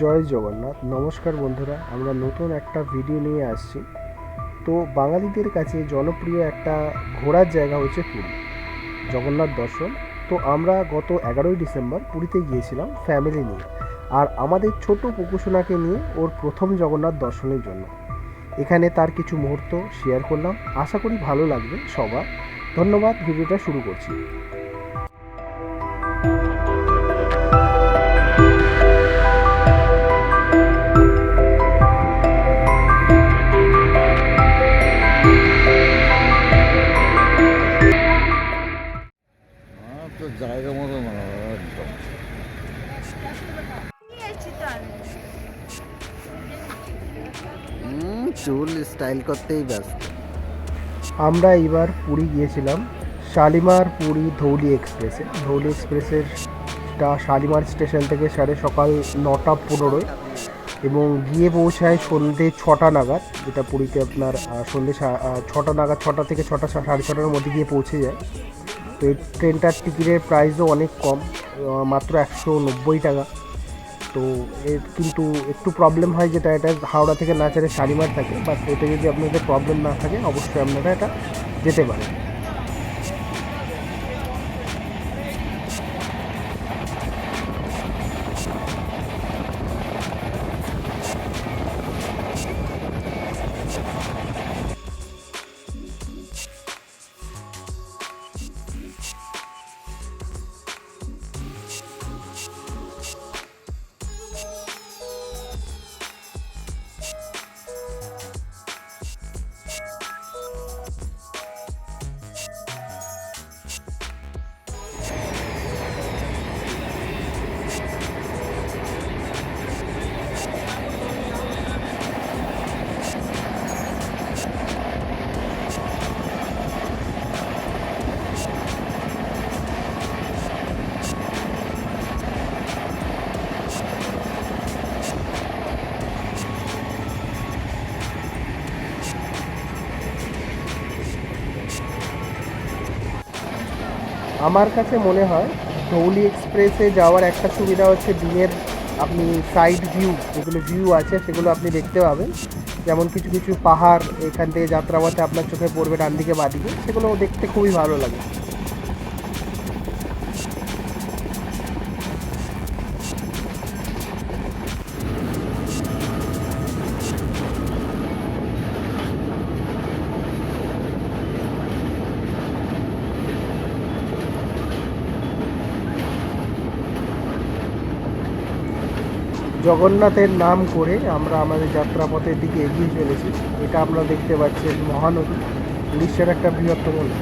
জয় জগন্নাথ। নমস্কার বন্ধুরা, আমরা নতুন একটা ভিডিও নিয়ে আসছি। তো বাঙালিদের কাছে জনপ্রিয় একটা ঘোরার জায়গা হচ্ছে পুরী, জগন্নাথ দর্শন। তো আমরা গত 11ই ডিসেম্বর পুরীতে গিয়েছিলাম ফ্যামিলি নিয়ে, আর আমাদের ছোট পুকুসোনাকে নিয়ে ওর প্রথম জগন্নাথ দর্শনের জন্য। এখানে তার কিছু মুহূর্ত শেয়ার করলাম, আশা করি ভালো লাগবে সবার। ধন্যবাদ। ভিডিওটা শুরু করছি। তো জায়গা মতো না একদম। চুল স্টাইল করতেই ব্যস্ত। আমরা এবার পুরী গিয়েছিলাম শালিমার পুরী ধৌলি এক্সপ্রেসে। ধৌলি এক্সপ্রেসেরটা শালিমার স্টেশন থেকে সকাল 9টা 15 এবং গিয়ে পৌঁছায় সন্ধ্যে 6টা নাগাদ, যেটা পুরীতে আপনার সন্ধ্যে 6টা নাগাদ, 6টা থেকে 6টা 6:30টার মধ্যে গিয়ে পৌঁছে যায়। তো এই ট্রেনটার টিকিটের প্রাইসও অনেক কম, মাত্র 190 টাকা। তো এর কিন্তু একটু প্রবলেম হয়, যেটা এটা হাওড়া থেকে না ছেড়ে শালিমার থাকে, বাট এতে যদি আপনাদের প্রবলেম না থাকে অবশ্যই আপনারা এটা যেতে পারেন। আমার কাছে মনে হয় ধৌলি এক্সপ্রেসে যাওয়ার একটা সুবিধা হচ্ছে দিনের আপনি সাইড ভিউ, যেগুলো ভিউ আছে সেগুলো আপনি দেখতে পাবেন। যেমন কিছু কিছু পাহাড় এখান থেকে যাত্রাপথে আপনার চোখে পড়বে ডান দিকে বাঁ দিকে, সেগুলো দেখতে খুবই ভালো লাগে। জগন্নাথের নাম করে আমরা আমাদের যাত্রাপথের দিকে এগিয়ে চলেছি। এটা আমরা দেখতে পাচ্ছেন মহানদী, উড়িষ্যার একটা বৃহত্তম নদী।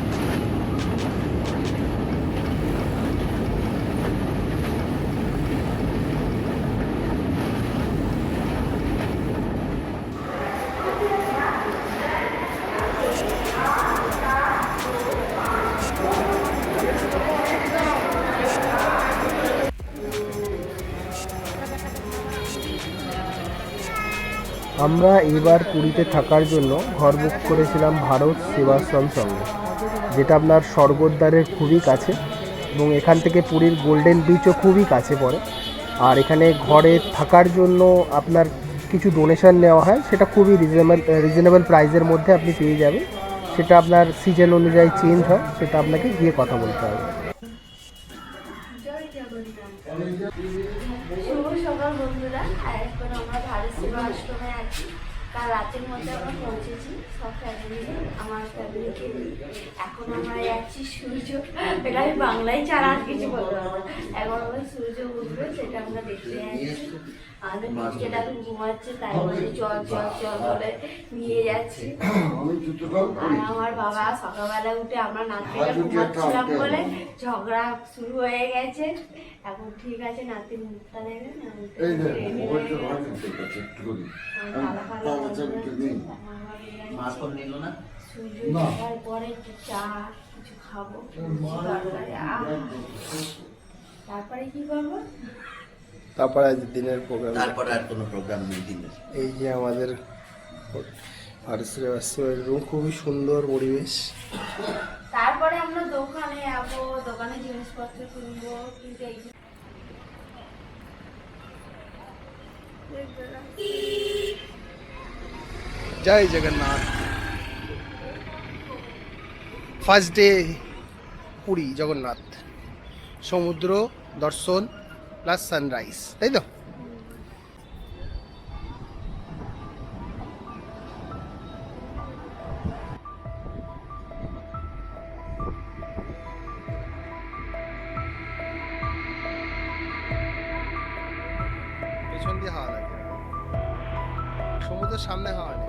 আমরা এবার পুরীতে থাকার জন্য ঘর বুক করেছিলাম ভারত সেবাশ্রম সঙ্গে, যেটা আপনার স্বর্গদ্বারের খুবই কাছে, এবং এখান থেকে পুরীর গোল্ডেন বিচও খুবই কাছে পড়ে। আর এখানে ঘরে থাকার জন্য আপনার কিছু ডোনেশন নেওয়া হয়, সেটা খুবই রিজনেবল প্রাইসের মধ্যে আপনি পেয়ে যাবেন। সেটা আপনার সিজন অনুযায়ী চেঞ্জ হয়, সেটা আপনাকে গিয়ে কথা বলতে হবে। শুভ সকাল বন্ধুরা, আর এখন আমরা ভারত সেবা আশ্রমে আছি। কাল রাতের মধ্যে আমরা পৌঁছেছি সব ফ্যামিলি, আমার ফ্যামিলিকে নিয়ে। এখন আমরা যাচ্ছি সূর্য, এটা আমি বাংলায় ছাড়া আর কিছু বলতে পারবো না। এখন আমরা সূর্য উঠবে সেটা আমরা দেখতে যাচ্ছি। আমাদের মিষ্টিটা এখন ঘুমাচ্ছে, তাই বলে চল চল চল বলে নিয়ে যাচ্ছি। আর আমার বাবা সকালবেলা উঠে আমরা নাতিটা ঘুমাচ্ছিলাম বলে ঝগড়া শুরু হয়ে গেছে। এখন ঠিক আছে, নাতি মুখটা দেবেন। পরে একটু চা কিছু খাবো, তারপরে কি করবো? তারপরে আজ দিনের প্রোগ্রাম, তারপরে আর কোনো প্রোগ্রাম নেই দিনের। এই যে আমাদের আশ্রমের রুম, খুবই সুন্দর পরিবেশ। তারপরে আমরা দোকানে যাবো, দোকানে জিনিসপত্র কিনবো। কিন্তু জয় জগন্নাথ। ফার্স্ট ডে পুরী জগন্নাথ, সমুদ্র দর্শন প্লাস সানরাইজ, তাই তো? পেছন দিয়ে হাওয়া লাগে, সমুদ্রের সামনে হাওয়া নেই।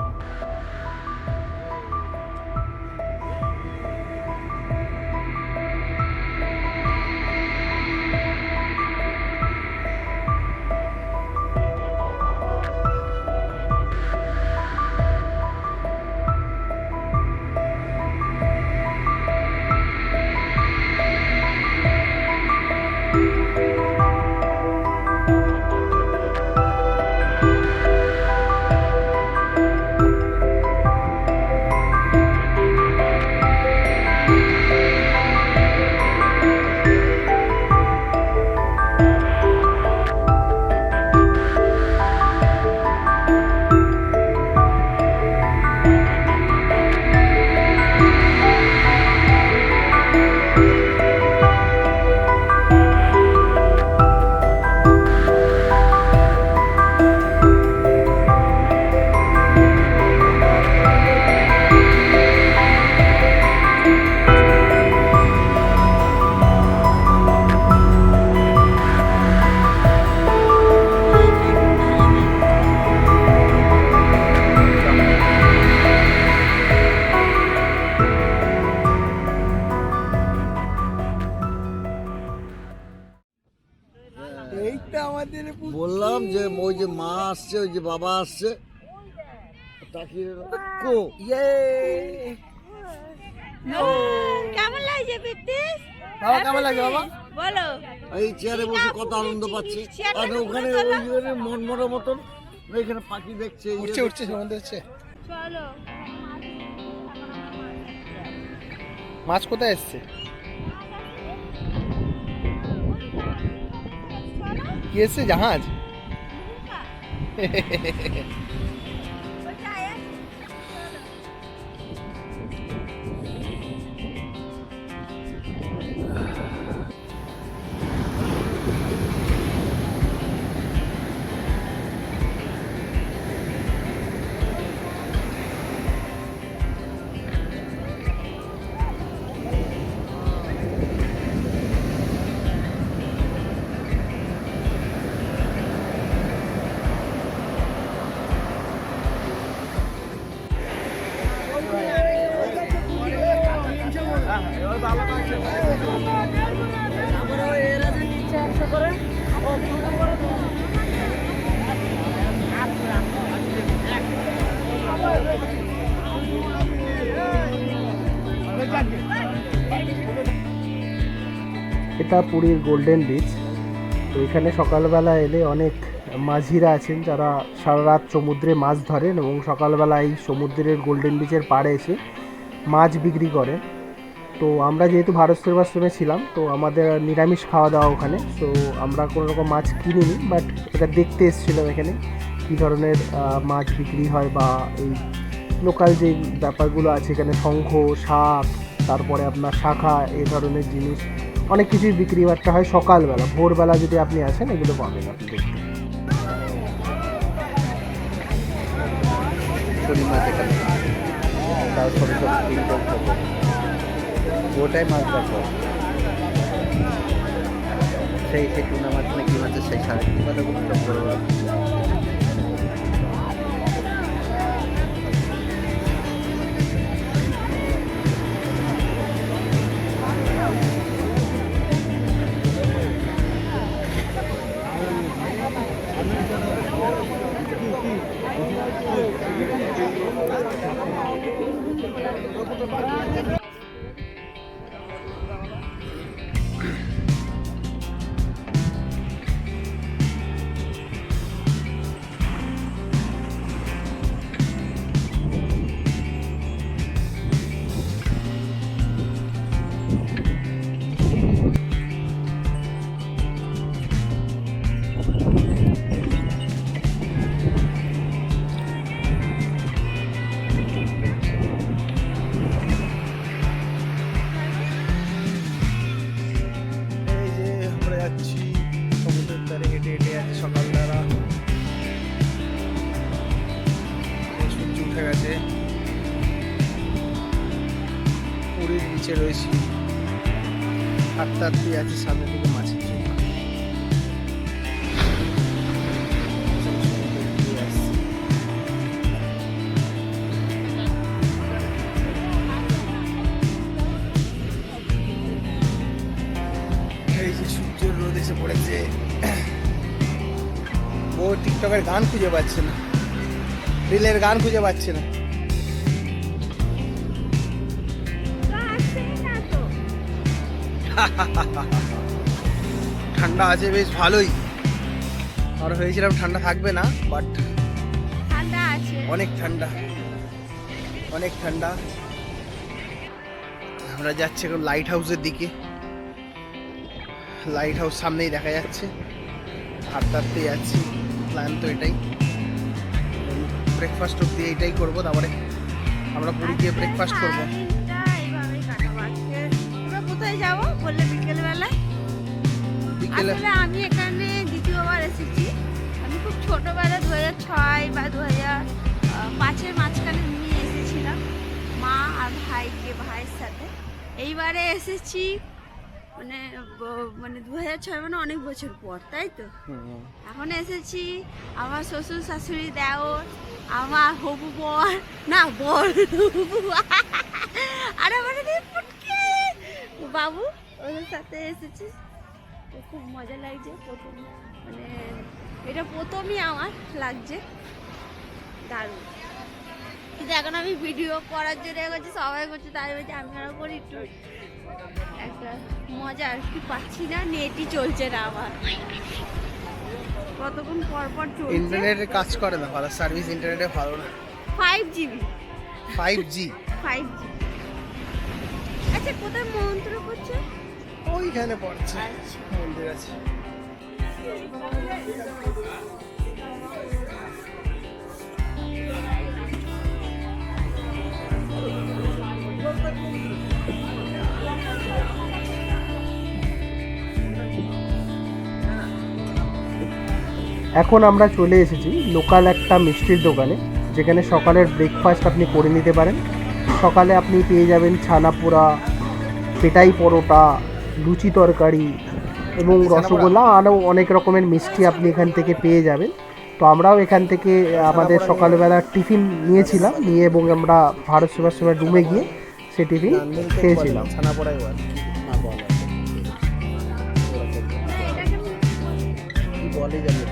বললাম যে ওই যে মা আসছে, ওই যে বাবা আসছে, তাকিয়ে কো কেমন লাগছে পিত্তিস? বাবা কেমন লাগে বাবা? বলো। এই চেয়ারে বসে কত আনন্দ পাচ্ছে। আর ওখানে ওই মন মরা মতন এখানে পাখি দেখছে, উঠছে উঠছে সমুদ্রে উঠছে। চলো। মাছ কোথায় এসছে? কি এসছে? জাহাজ? এটা পুরীর গোল্ডেন বিচ। তো এখানে সকালবেলা এলে অনেক মাঝিরা আছেন যারা সারা রাত সমুদ্রে মাছ ধরেন এবং সকালবেলা এই সমুদ্রের গোল্ডেন বিচের পাড়ে এসে মাছ বিক্রি করে। তো আমরা যেহেতু ভারত সেবাশ্রমে ছিলাম, তো আমাদের নিরামিষ খাওয়া দাওয়া ওখানে, তো আমরা কোনো রকম মাছ কিনিনি, বাট এটা দেখতে এসেছিলাম এখানে কী ধরনের মাছ বিক্রি হয় বা এই লোকাল যে ব্যাপারগুলো আছে এখানে, শঙ্খ, শাক, তারপরে আপনার শাখা, এই ধরনের জিনিস অনেক কিছুই বিক্রি বাট্টা হয় সকালবেলা। ভোরবেলা যদি আপনি আসেন এগুলো পাবেন আপনি দেখতে। ওটাই মাছ দেখো, সেই টুনা মাছ নাকি মাছের সেই সাড়ে বড় বিচে রয়েছি, হাঁটতে হাঁটতে আছে সামনের দিকে মাছের জন্য। এই যে সূর্যের রোদ এসে পড়েছে। ও টিকটকের গান খুঁজে পাচ্ছে না, রিলের গান খুঁজে পাচ্ছে না। ঠান্ডা আছে বেশ ভালোই, আর ভেবেছিলাম ঠান্ডা থাকবে না, বাট ঠান্ডা আছে। অনেক ঠান্ডা, অনেক ঠান্ডা। আমরা যাচ্ছি এখন লাইট হাউসের দিকে। লাইট হাউস সামনেই দেখা যাচ্ছে, হাঁটতে হাঁটতে যাচ্ছি। প্ল্যান তো এটাই, ব্রেকফাস্ট অব্দি এইটাই করবো, তারপরে আমরা পুরী গিয়ে ব্রেকফাস্ট করবো। তোমরা কোথায় যাবো বললে? বিকেলবেলায়। বিকেলে আসলে আমি এখানে দ্বিতীয়বার এসেছি। আমি খুব ছোটবেলা 2006 বা 2005-এর মাঝখানে নিয়ে এসেছিলাম মা আর ভাইয়ের সাথে। এইবারে এসেছি মানে 2006 মানে অনেক বছর পর, তাই তো? এখন এসেছি আমার শ্বশুর শাশুড়ি দেওর, আমার হবু বর, না বর, আর আমার পুটকি বাবু, ওদের সাথে এসেছি। তো খুব মজা লাগছে। প্রথম মানে এটা প্রথমই আমার লাগছে, দারুণ। কিন্তু এখন আমি ভিডিও করার জন্য করছি, সবাই করছে, তাই বলছে আমি আরও করি, একটু একটা মজা আর কি পাচ্ছি না, নেটই চলছে না আমার। কতক্ষণ পর পর চলছে। ইন্টারনেটে কাজ করে না ভালো, সার্ভিস ইন্টারনেটে ভালো না। 5GB 5G 5G। আচ্ছা, কোথায় মন্ত্র করছে? ওইখানে পড়ছে আচ্ছা। মন্দির আছে। এখন আমরা চলে এসেছি লোকাল একটা মিষ্টির দোকানে, যেখানে সকালের ব্রেকফাস্ট আপনি করে নিতে পারেন। সকালে আপনি পেয়ে যাবেন ছানা পোড়া, পেটাই পরোটা, লুচি তরকারি এবং রসগোল্লা, আরও অনেক রকমের মিষ্টি আপনি এখান থেকে পেয়ে যাবেন। তো আমরাও এখান থেকে আমাদের সকালবেলা টিফিন নিয়েছিলাম, নিয়ে এবং আমরা ভারত সেবাশ্রমের রুমে গিয়ে সে টিফিন খেয়েছিলাম। ছানা পোড়াই বলে যাবে।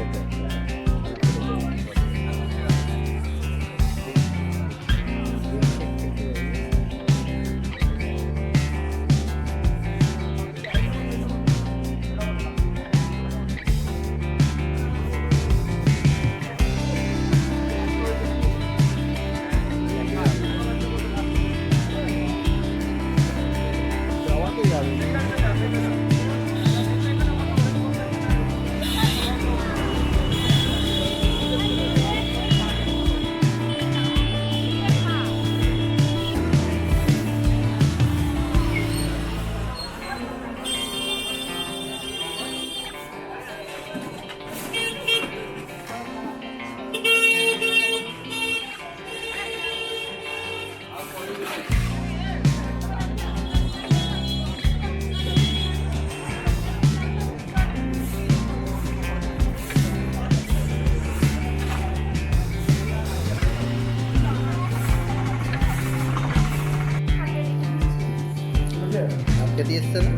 দিয়ে এসছে না?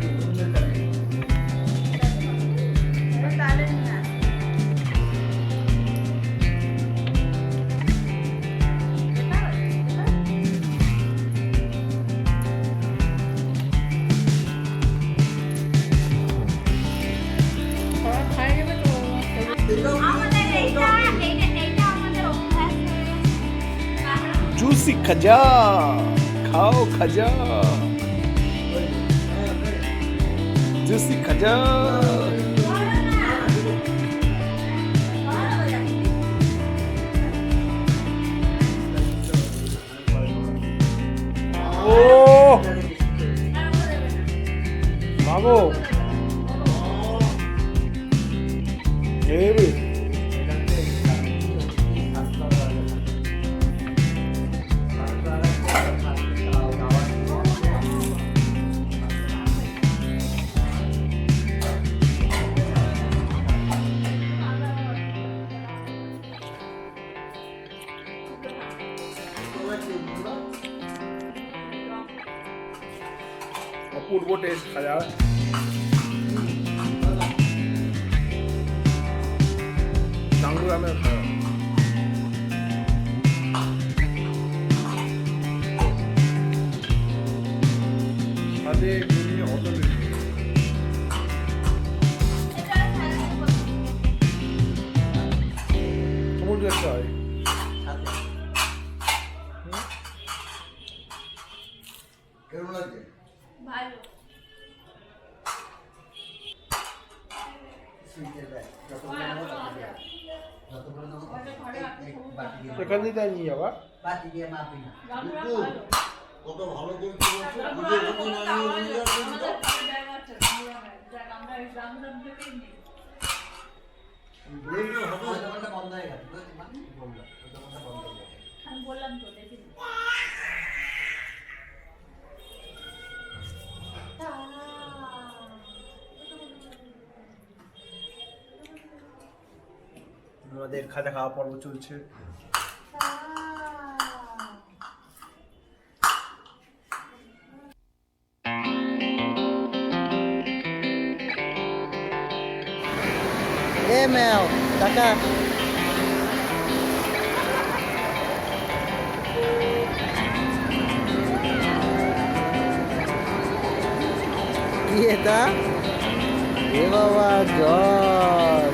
জুসি খাজা খাও, খাজা জুসি খাজা। ও বাবু হেবি। অপূর্ব টেস্ট খাওয়া। নাঙ্গুরামের খাওয়া সাথে ঘুমিয়ে অটো সমুদ্র চাই কেমন লাগছে? ভালো। এখান থেকে নিয়ে যাবা কিন্তু কত ভালো করতে বলছো, বুঝে বুঝে না নিয়ে নিয়ে যাচ্ছো তো। বললে হবে। আমাদের খাজা খাওয়া পর্ব চলছে। এ ম্যাও টাকা কি এটা? এ বাবা জল